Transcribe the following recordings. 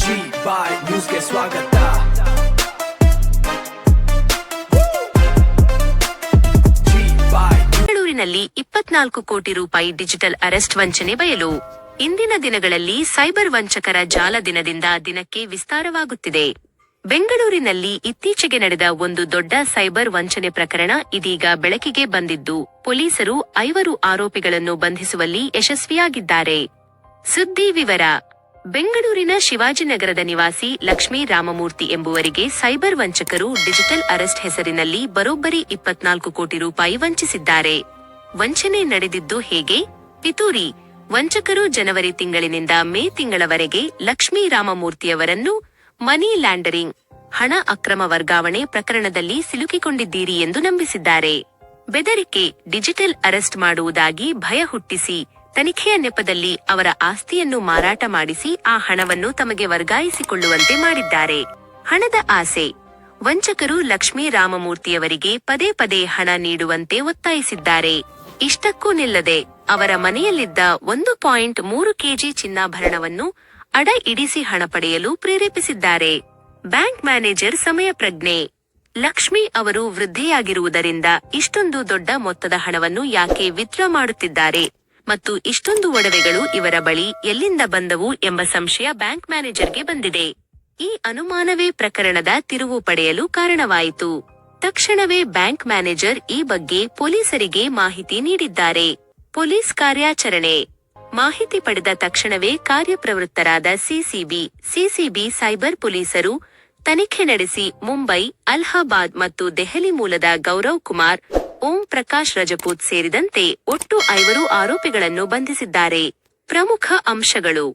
ಬಾಯ್ ನ್ಯೂಸ್ಗೆ ಸ್ವಾಗತ. ಬೆಂಗಳೂರಿನಲ್ಲಿ 24 ಕೋಟಿ ರೂಪಾಯಿ ಡಿಜಿಟಲ್ ಅರೆಸ್ಟ್ ವಂಚನೆ ಬಯಲು. ಇಂದಿನ ದಿನಗಳಲ್ಲಿ ಸೈಬರ್ ವಂಚಕರ ಜಾಲ ದಿನದಿಂದ ದಿನಕ್ಕೆ ವಿಸ್ತಾರವಾಗುತ್ತಿದೆ. ಬೆಂಗಳೂರಿನಲ್ಲಿ ಇತ್ತೀಚೆಗೆ ನಡೆದ ಒಂದು ದೊಡ್ಡ ಸೈಬರ್ ವಂಚನೆ ಪ್ರಕರಣ ಇದೀಗ ಬೆಳಕಿಗೆ ಬಂದಿದ್ದು, ಪೊಲೀಸರು 5 ಆರೋಪಿಗಳನ್ನು ಬಂಧಿಸುವಲ್ಲಿ ಯಶಸ್ವಿಯಾಗಿದ್ದಾರೆ. ಸುದ್ದಿ ವಿವರ. ಬೆಂಗಳೂರಿನ ಶಿವಾಜಿನಗರದ ನಿವಾಸಿ ಲಕ್ಷ್ಮೀ ರಾಮಮೂರ್ತಿ ಎಂಬುವರಿಗೆ ಸೈಬರ್ ವಂಚಕರು ಡಿಜಿಟಲ್ ಅರೆಸ್ಟ್ ಹೆಸರಿನಲ್ಲಿ ಬರೋಬ್ಬರಿ 24 ಕೋಟಿ ರೂಪಾಯಿ ವಂಚಿಸಿದ್ದಾರೆ. ವಂಚನೆ ನಡೆದಿದ್ದು ಹೇಗೆ? ಪಿತೂರಿ. ವಂಚಕರು ಜನವರಿ ತಿಂಗಳಿನಿಂದ ಮೇ ತಿಂಗಳವರೆಗೆ ಲಕ್ಷ್ಮೀ ರಾಮಮೂರ್ತಿಯವರನ್ನು ಮನಿ ಲ್ಯಾಂಡರಿಂಗ್, ಹಣ ಅಕ್ರಮ ವರ್ಗಾವಣೆ ಪ್ರಕರಣದಲ್ಲಿ ಸಿಲುಕಿಕೊಂಡಿದ್ದೀರಿ ಎಂದು ನಂಬಿಸಿದ್ದಾರೆ. ಬೆದರಿಕೆ, ಡಿಜಿಟಲ್ ಅರೆಸ್ಟ್ ಮಾಡುವುದಾಗಿ ಭಯ ಹುಟ್ಟಿಸಿ, ತನಿಖೆಯ ನೆಪದಲ್ಲಿ ಅವರ ಆಸ್ತಿಯನ್ನು ಮಾರಾಟ ಮಾಡಿಸಿ ಆ ಹಣವನ್ನು ತಮಗೆ ವರ್ಗಾಯಿಸಿಕೊಳ್ಳುವಂತೆ ಮಾಡಿದ್ದಾರೆ. ಹಣದ ಆಸೆ. ವಂಚಕರು ಲಕ್ಷ್ಮೀ ರಾಮಮೂರ್ತಿಯವರಿಗೆ ಪದೇ ಪದೇ ಹಣ ನೀಡುವಂತೆ ಒತ್ತಾಯಿಸಿದ್ದಾರೆ. ಇಷ್ಟಕ್ಕೂ ನಿಲ್ಲದೆ ಅವರ ಮನೆಯಲ್ಲಿದ್ದ 1.3 ಕೆಜಿ ಚಿನ್ನಾಭರಣವನ್ನು ಅಡ ಇಡಿಸಿ ಹಣ ಪಡೆಯಲು ಪ್ರೇರೇಪಿಸಿದ್ದಾರೆ. ಬ್ಯಾಂಕ್ ಮ್ಯಾನೇಜರ್ ಸಮಯ ಪ್ರಜ್ಞೆ. ಲಕ್ಷ್ಮಿ ಅವರು ವೃದ್ಧೆಯಾಗಿರುವುದರಿಂದ ಇಷ್ಟೊಂದು ದೊಡ್ಡ ಮೊತ್ತದ ಹಣವನ್ನು ಯಾಕೆ ವಿತ್ಡ್ರಾ ಮಾಡುತ್ತಿದ್ದಾರೆ ಮತ್ತು ಇಷ್ಟೊಂದು ಒಡವೆಗಳು ಇವರ ಬಳಿ ಎಲ್ಲಿಂದ ಬಂದವು ಎಂಬ ಸಂಶಯ ಬ್ಯಾಂಕ್ ಮ್ಯಾನೇಜರ್ಗೆ ಬಂದಿದೆ. ಈ ಅನುಮಾನವೇ ಪ್ರಕರಣದ ತಿರುವು ಪಡೆಯಲು ಕಾರಣವಾಯಿತು. ತಕ್ಷಣವೇ ಬ್ಯಾಂಕ್ ಮ್ಯಾನೇಜರ್ ಈ ಬಗ್ಗೆ ಪೊಲೀಸರಿಗೆ ಮಾಹಿತಿ ನೀಡಿದ್ದಾರೆ. ಪೊಲೀಸ್ ಕಾರ್ಯಾಚರಣೆ. ಮಾಹಿತಿ ಪಡೆದ ತಕ್ಷಣವೇ ಕಾರ್ಯಪ್ರವೃತ್ತರಾದ ಸಿಸಿಬಿ ಸೈಬರ್ ಪೊಲೀಸರು ತನಿಖೆ ನಡೆಸಿ ಮುಂಬೈ, ಅಲಹಾಬಾದ್ ಮತ್ತು ದೆಹಲಿ ಮೂಲದ ಗೌರವ್ ಕುಮಾರ್, ಓಂ ಪ್ರಕಾಶ್ ರಜಪೂತ್ ಸೇರಿದಂತೆ ಒಟ್ಟು 5 ಆರೋಪಿಗಳನ್ನು ಬಂಧಿಸಿದ್ದಾರೆ. ಪ್ರಮುಖ ಅಂಶಗಳು.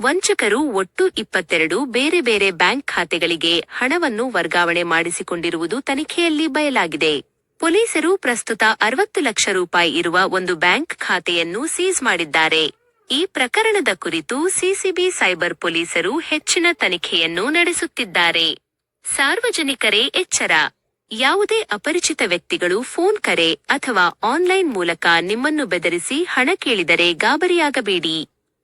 ವಂಚಕರು ಒಟ್ಟು 22 ಬೇರೆ ಬೇರೆ ಬ್ಯಾಂಕ್ ಖಾತೆಗಳಿಗೆ ಹಣವನ್ನು ವರ್ಗಾವಣೆ ಮಾಡಿಸಿಕೊಂಡಿರುವುದು ತನಿಖೆಯಲ್ಲಿ ಬಯಲಾಗಿದೆ. ಪೊಲೀಸರು ಪ್ರಸ್ತುತ 60 ಲಕ್ಷ ರೂಪಾಯಿ ಇರುವ ಒಂದು ಬ್ಯಾಂಕ್ ಖಾತೆಯನ್ನು ಸೀಸ್ ಮಾಡಿದ್ದಾರೆ. ಈ ಪ್ರಕರಣದ ಕುರಿತು ಸಿಸಿಬಿ ಸೈಬರ್ ಪೊಲೀಸರು ಹೆಚ್ಚಿನ ತನಿಖೆಯನ್ನು ನಡೆಸುತ್ತಿದ್ದಾರೆ. ಸಾರ್ವಜನಿಕರೇ ಎಚ್ಚರ. ಯಾವುದೇ ಅಪರಿಚಿತ ವ್ಯಕ್ತಿಗಳು ಫೋನ್ ಕರೆ ಅಥವಾ ಆನ್ಲೈನ್ ಮೂಲಕ ನಿಮ್ಮನ್ನು ಬೆದರಿಸಿ ಹಣ ಕೇಳಿದರೆ ಗಾಬರಿಯಾಗಬೇಡಿ.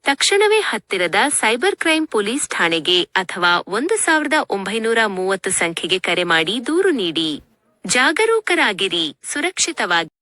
ತಕ್ಷಣವೇ ಹತ್ತಿರದ ಸೈಬರ್ ಕ್ರೈಂ ಪೊಲೀಸ್ ಠಾಣೆಗೆ ಅಥವಾ 1930 ಸಂಖ್ಯೆಗೆ ಕರೆ ಮಾಡಿ ದೂರು ನೀಡಿ. ಜಾಗರೂಕರಾಗಿರಿ, ಸುರಕ್ಷಿತವಾಗಿ